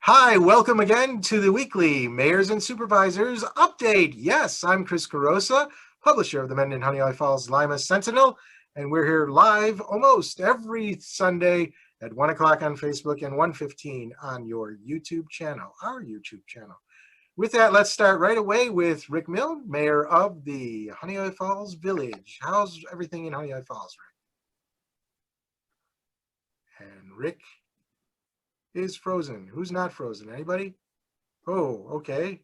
Hi, welcome again to the weekly Mayors and Supervisors update. Yes, I'm Chris Carosa, publisher of the Mendon-Honeoye Falls-Lima Sentinel, and we're here live almost every Sunday at 1 o'clock on Facebook and 1:15 on your YouTube channel, our YouTube channel. With that, let's start right away with Rick Milne, Mayor of the Honeoye Falls Village. How's everything in Honeoye Falls, Rick? And Rick is frozen. Who's not frozen? Anybody? Oh, okay.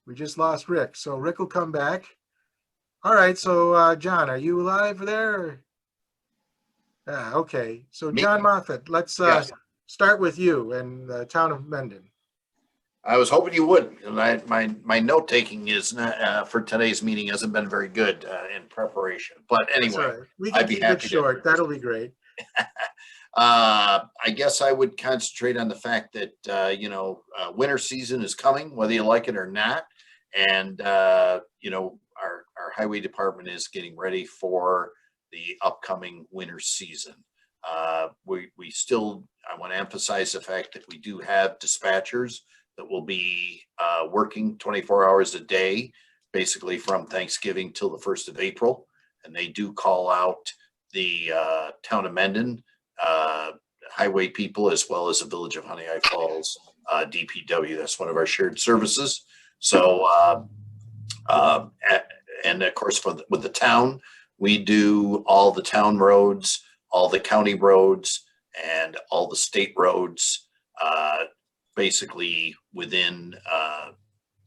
We just lost Rick, so Rick will come back. All right, so John, are you alive there? Okay, so John Moffett, let's Yes. start with you and the town of Mendon. I was hoping you would. And my note taking is not, for today's meeting hasn't been very good in preparation. But anyway, right. We can keep it short. That'll be great. I guess I would concentrate on the fact that winter season is coming, whether you like it or not, and our highway department is getting ready for the upcoming winter season. We still, I want to emphasize the fact that we do have dispatchers that will be working 24 hours a day, basically from Thanksgiving till the 1st of April. And they do call out the town of Mendon highway people, as well as the village of Honeoye Falls DPW. That's one of our shared services. So, and of course, with the town, we do all the town roads, all the county roads, and all the state roads, basically within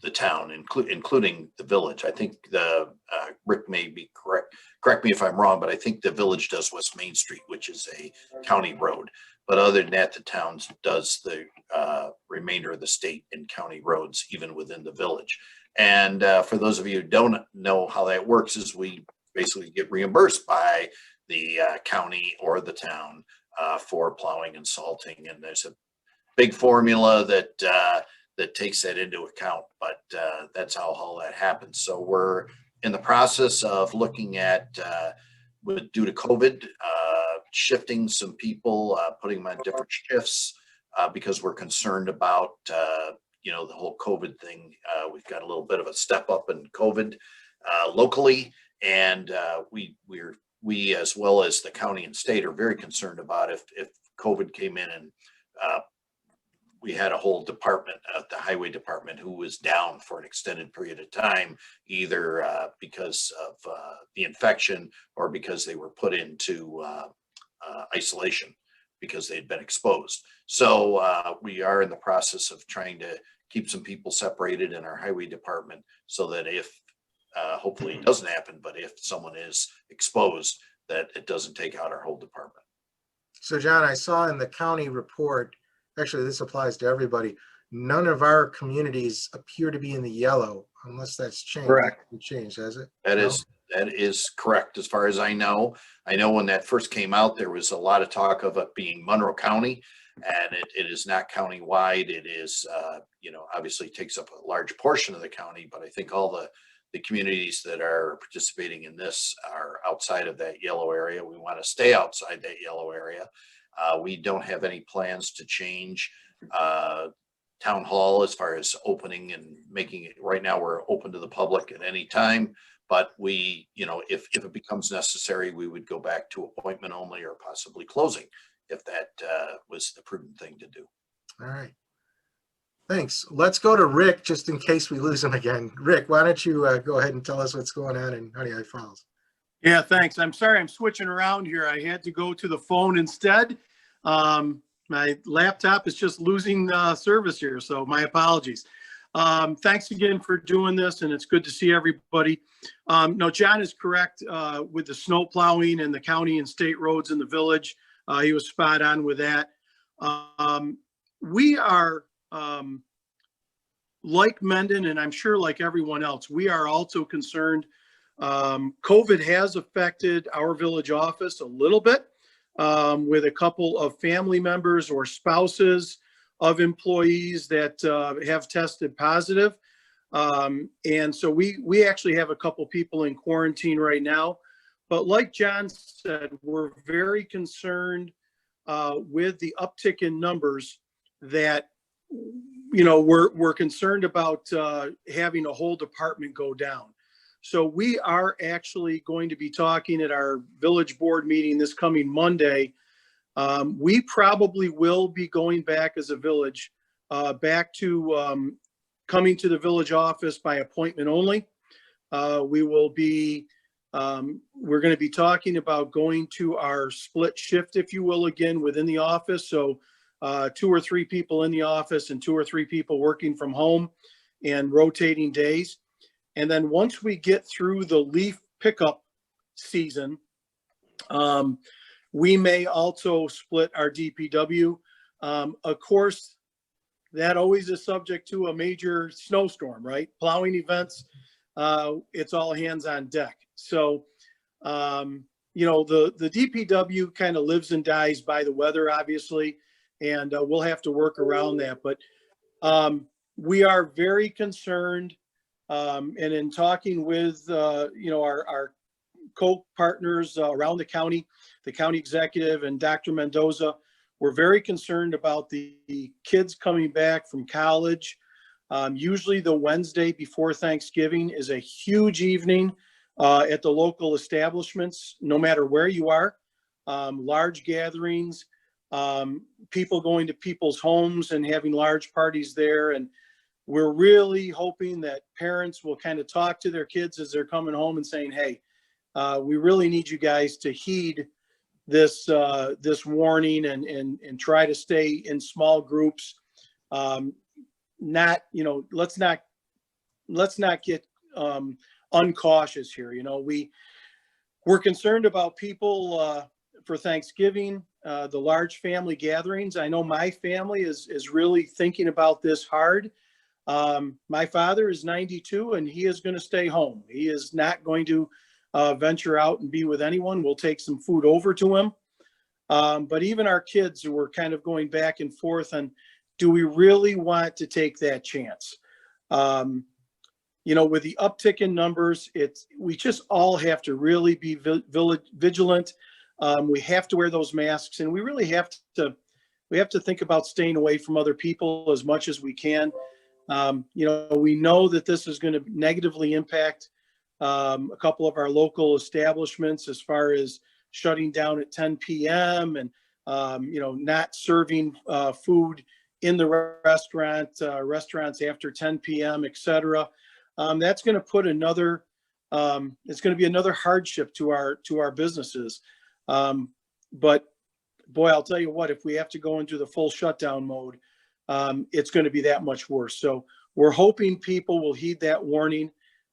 the town, including the village. I think Rick may be correct me if I'm wrong, but I think the village does West Main Street, which is a county road. But other than that, the town does the remainder of the state and county roads, even within the village. And for those of you who don't know how that works, is we basically get reimbursed by the county or the town for plowing and salting. And there's a big formula that takes that into account, but that's how all that happens. So we're in the process of looking at, due to COVID, shifting some people, putting them on different shifts because we're concerned about, the whole COVID thing. We've got a little bit of a step up in COVID locally, and we, as well as the county and state, are very concerned about if COVID came in and we had a whole department, the highway department, who was down for an extended period of time, either because of the infection or because they were put into isolation because they'd been exposed. So we are in the process of trying to keep some people separated in our highway department so that if, hopefully it doesn't happen, but if someone is exposed, that it doesn't take out our whole department. So John, I saw in the county report, actually this applies to everybody, none of our communities appear to be in the yellow, unless that's changed. Correct. It changed, has it? That is correct, as far as I know. I know when that first came out, there was a lot of talk of it being Monroe County, and it is not county-wide. It is, obviously takes up a large portion of the county, but I think all the communities that are participating in this are outside of that yellow area. We want to stay outside that yellow area. We don't have any plans to change town hall as far as opening and making it. Right now, we're open to the public at any time, but we, if it becomes necessary, we would go back to appointment only or possibly closing if that was the prudent thing to do. All right. Thanks. Let's go to Rick, just in case we lose him again. Rick, why don't you go ahead and tell us what's going on in Honeoye Falls? Yeah, thanks. I'm sorry I'm switching around here. I had to go to the phone instead. My laptop is just losing service here, so my apologies. Thanks again for doing this, and it's good to see everybody. No, John is correct with the snow plowing and the county and state roads in the village. He was spot on with that. We are, like Mendon, and I'm sure like everyone else, we are also concerned. COVID has affected our village office a little bit with a couple of family members or spouses of employees that have tested positive. And so we actually have a couple people in quarantine right now. But like John said, we're very concerned with the uptick in numbers that, we're concerned about having a whole department go down. So we are actually going to be talking at our village board meeting this coming Monday. We probably will be going back as a village, back to coming to the village office by appointment only. We're going to be talking about going to our split shift, if you will, again, within the office. So 2 or 3 people in the office and 2 or 3 people working from home and rotating days. And then once we get through the leaf pickup season, we may also split our DPW. Of course, that always is subject to a major snowstorm, right? Plowing events, it's all hands on deck. So, the DPW kind of lives and dies by the weather, obviously, and we'll have to work around that. But we are very concerned, and in talking with, our co-partners around the county executive and Dr. Mendoza, we're very concerned about the kids coming back from college. Usually the Wednesday before Thanksgiving is a huge evening at the local establishments, no matter where you are. Large gatherings, people going to people's homes and having large parties there. And we're really hoping that parents will kind of talk to their kids as they're coming home and saying, hey, we really need you guys to heed this warning and try to stay in small groups. Let's not get uncautious here. We're concerned about people for Thanksgiving, the large family gatherings. I know my family is really thinking about this hard. My father is 92 and he is going to stay home. He is not going to venture out and be with anyone. We'll take some food over to him. But even our kids were kind of going back and forth on, do we really want to take that chance? With the uptick in numbers, we just all have to really be vigilant. We have to wear those masks, and we really have to think about staying away from other people as much as we can. We know that this is going to negatively impact a couple of our local establishments as far as shutting down at 10 p.m. and, not serving food in the restaurants after 10 p.m., et cetera. That's going to put it's going to be another hardship to our businesses. But boy, I'll tell you what, if we have to go into the full shutdown mode, it's going to be that much worse. So we're hoping people will heed that warning.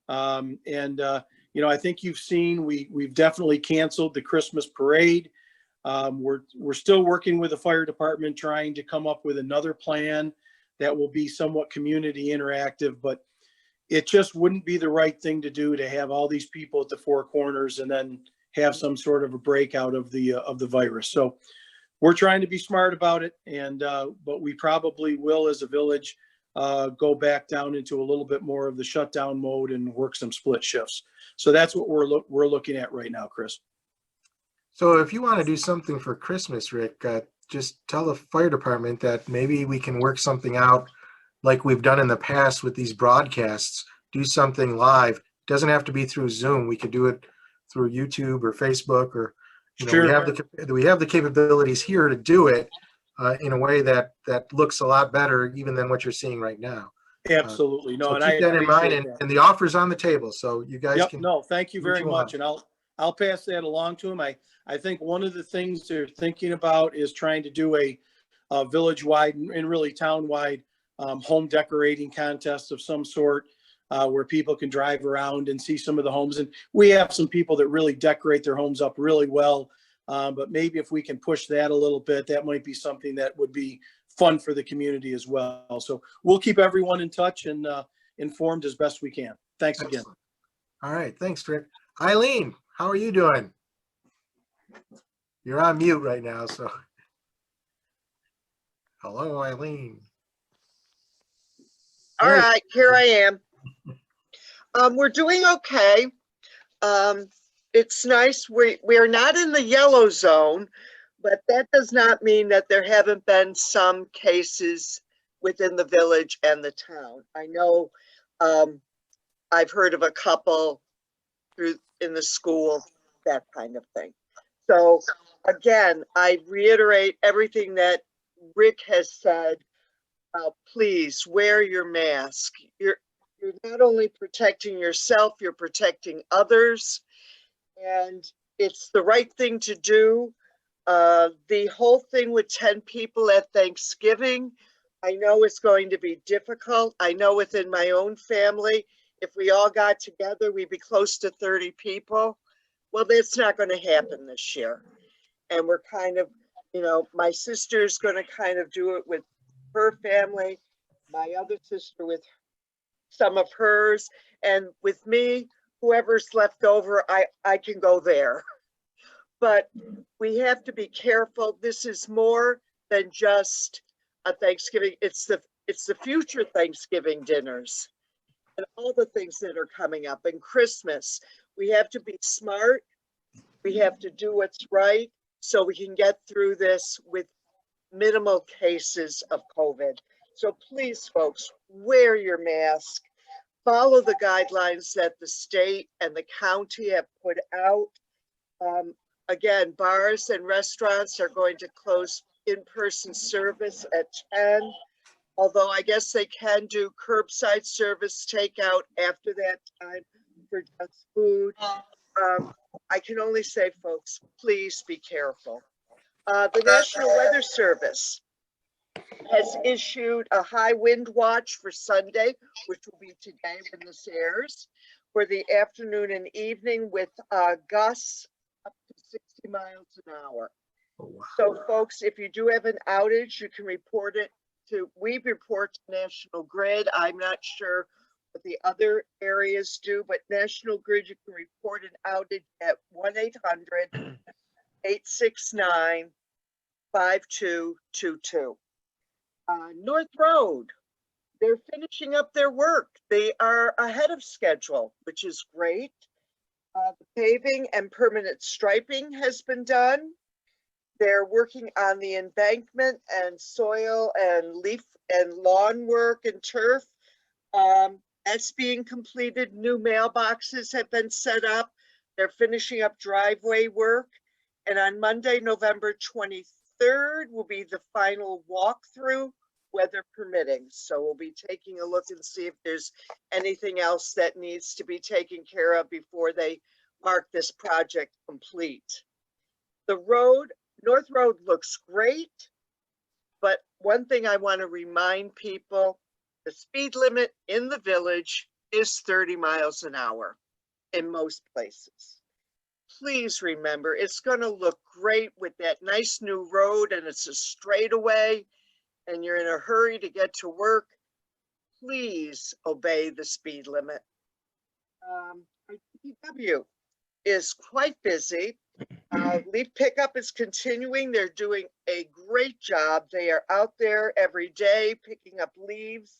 I think you've seen, we've definitely canceled the Christmas parade. We're still working with the fire department, trying to come up with another plan that will be somewhat community interactive, but it just wouldn't be the right thing to do to have all these people at the four corners and then have some sort of a breakout of the virus. So we're trying to be smart about it, but we probably will, as a village, go back down into a little bit more of the shutdown mode and work some split shifts. So that's what we're looking at right now, Chris. So if you want to do something for Christmas, Rick, just tell the fire department that maybe we can work something out like we've done in the past with these broadcasts. Do something live. Doesn't have to be through Zoom. We could do it through YouTube or Facebook, or Sure. we have the capabilities here to do it in a way that looks a lot better even than what you're seeing right now. Absolutely. So keep that in mind, and the offer's on the table, so you guys can. No, thank you very much, and I'll pass that along to them. I think one of the things they're thinking about is trying to do a village-wide and really town-wide home decorating contest of some sort, where people can drive around and see some of the homes. And we have some people that really decorate their homes up really well. But maybe if we can push that a little bit, that might be something that would be fun for the community as well. So we'll keep everyone in touch and informed as best we can. Thanks again. All right. Thanks, Rick. Eileen, how are you doing? You're on mute right now, so. Hello, Eileen. All right, here I am. We're doing okay. It's nice. We are not in the yellow zone, But that does not mean that there haven't been some cases within the village and the town. I know I've heard of a couple through in the school, that kind of thing. So again, I reiterate everything that Rick has said. Please wear your mask. You're not only protecting yourself, you're protecting others, and it's the right thing to do. The whole thing with 10 people at Thanksgiving, I know it's going to be difficult. I know within my own family, if we all got together, we'd be close to 30 people. Well, that's not going to happen this year. And we're kind of, my sister's going to kind of do it with her family, my other sister with some of hers, and with me, whoever's left over, I can go there. But we have to be careful. This is more than just a Thanksgiving. It's the future Thanksgiving dinners and all the things that are coming up, and Christmas. We have to be smart. We have to do what's right so we can get through this with minimal cases of COVID. So please, folks, wear your mask. Follow the guidelines that the state and the county have put out. Again, bars and restaurants are going to close in-person service at 10, although I guess they can do curbside service takeout after that time for just food. I can only say, folks, please be careful. The National Weather Service has issued a high wind watch for Sunday, which will be today when this airs, for the afternoon and evening with gusts up to 60 miles an hour. Oh, wow. So folks, if you do have an outage, you can report it we report to National Grid. I'm not sure what the other areas do, but National Grid, you can report an outage at 1-800-869-5222. North Road, they're finishing up their work. They are ahead of schedule, which is great. The paving and permanent striping has been done. They're working on the embankment and soil and leaf and lawn work and turf. That's being completed. New mailboxes have been set up. They're finishing up driveway work. And on Monday, November 23rd will be the final walkthrough, weather permitting. So we'll be taking a look and see if there's anything else that needs to be taken care of before they mark this project complete. The road, North Road, looks great, but one thing I want to remind people, the speed limit in the village is 30 miles an hour in most places. Please remember, it's going to look great with that nice new road and it's a straightaway and you're in a hurry to get to work. Please obey the speed limit. Our DPW is quite busy. Leaf pickup is continuing. They're doing a great job. They are out there every day picking up leaves.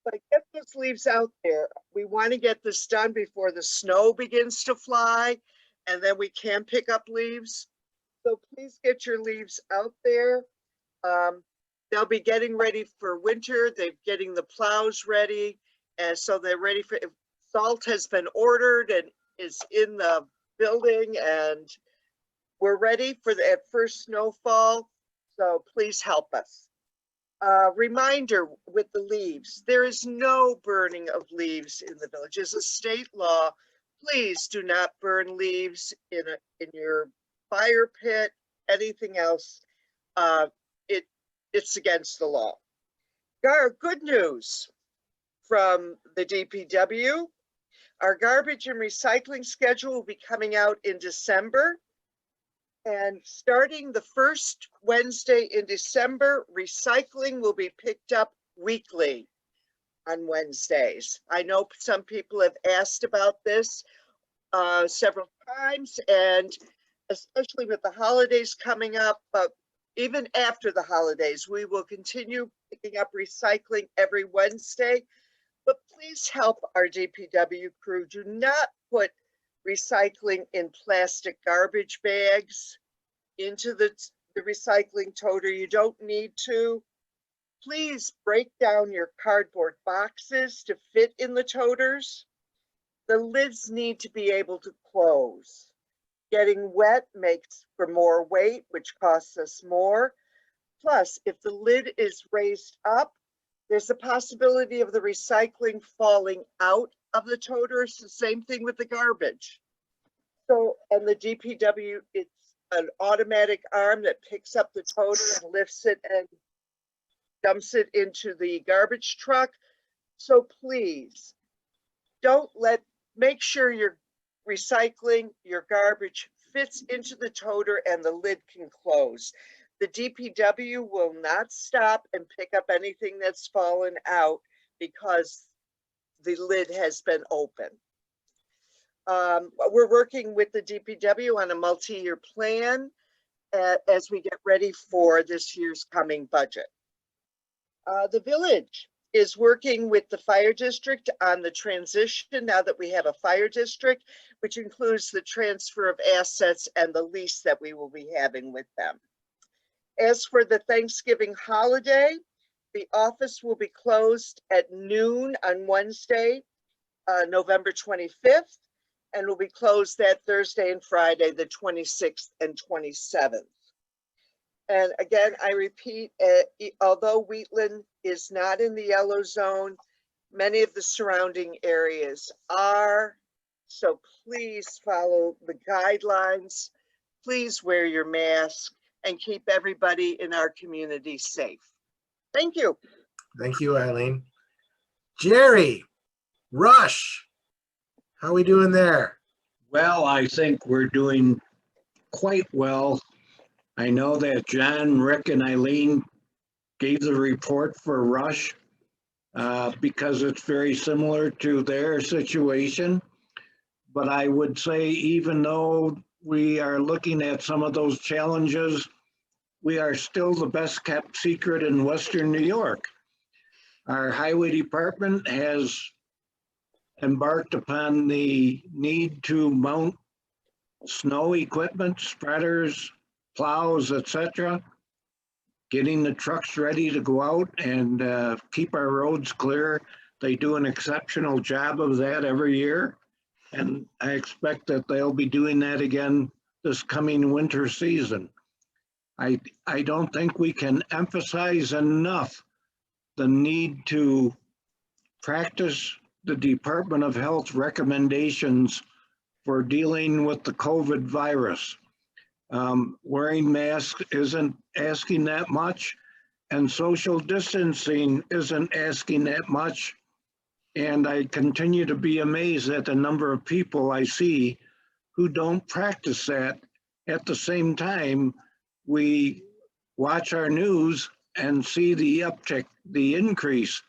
But get those leaves out there. We want to get this done before the snow begins to fly, and then we can pick up leaves. So please get your leaves out there. They'll be getting ready for winter. They're getting the plows ready. And so they're ready for, salt has been ordered and is in the building, and we're ready for the first snowfall. So please help us. Reminder with the leaves, there is no burning of leaves in the village. It's a state law. Please do not burn leaves in your fire pit, anything else. It's against the law. Good news from the DPW. Our garbage and recycling schedule will be coming out in December. And starting the first Wednesday in December, recycling will be picked up weekly on Wednesdays. I know some people have asked about this several times, and especially with the holidays coming up, but even after the holidays, we will continue picking up recycling every Wednesday. But please help our DPW crew. Do not put recycling in plastic garbage bags into the the recycling toter. You don't need to. Please break down your cardboard boxes to fit in the toters. The lids need to be able to close. Getting wet makes for more weight, which costs us more. Plus, if the lid is raised up, there's a possibility of the recycling falling out of the toter. It's the same thing with the garbage. So, and the DPW, it's an automatic arm that picks up the toter and lifts it and dumps it into the garbage truck. So please, make sure your recycling, your garbage fits into the toter and the lid can close. The DPW will not stop and pick up anything that's fallen out because the lid has been open. We're working with the DPW on a multi-year plan as we get ready for this year's coming budget. The village is working with the fire district on the transition now that we have a fire district, which includes the transfer of assets and the lease that we will be having with them. As for the Thanksgiving holiday, the office will be closed at noon on Wednesday, November 25th, and will be closed that Thursday and Friday, the 26th and 27th. And again, I repeat, although Wheatland is not in the yellow zone, many of the surrounding areas are. So please follow the guidelines. Please wear your mask and keep everybody in our community safe. Thank you. Thank you, Eileen. Jerry, Rush, how are we doing there? Well, I think we're doing quite well. I know that John, Rick, and Eileen gave the report for Rush because it's very similar to their situation. But I would say, even though we are looking at some of those challenges, we are still the best kept secret in Western New York. Our highway department has embarked upon the need to mount snow equipment, spreaders, plows, etc., getting the trucks ready to go out and keep our roads clear. They do an exceptional job of that every year, and I expect that they'll be doing that again this coming winter season. I don't think we can emphasize enough the need to practice the Department of Health recommendations for dealing with the COVID virus. Wearing masks isn't asking that much, and social distancing isn't asking that much. And I continue to be amazed at the number of people I see who don't practice that. At the same time, we watch our news and see the uptick, the increase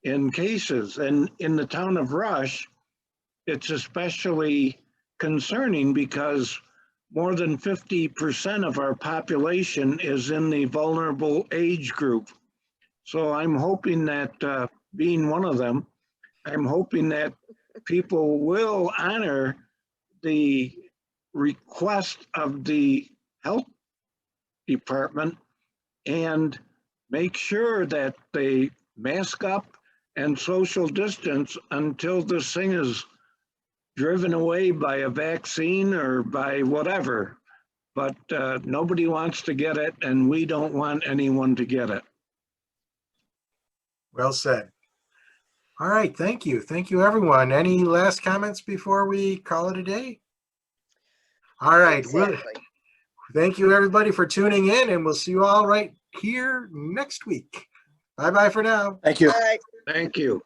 in cases. And in the town of Rush, it's especially concerning because more than 50% of our population is in the vulnerable age group. So I'm hoping that, being one of them, I'm hoping that people will honor the request of the health department and make sure that they mask up and social distance until this thing is driven away by a vaccine or by whatever. But nobody wants to get it, and we don't want anyone to get it. Well said. All right, thank you. Thank you, everyone. Any last comments before we call it a day? All right. Exactly. Thank you, everybody, for tuning in, and we'll see you all right here next week. Bye-bye for now. Thank you. Bye. Thank you.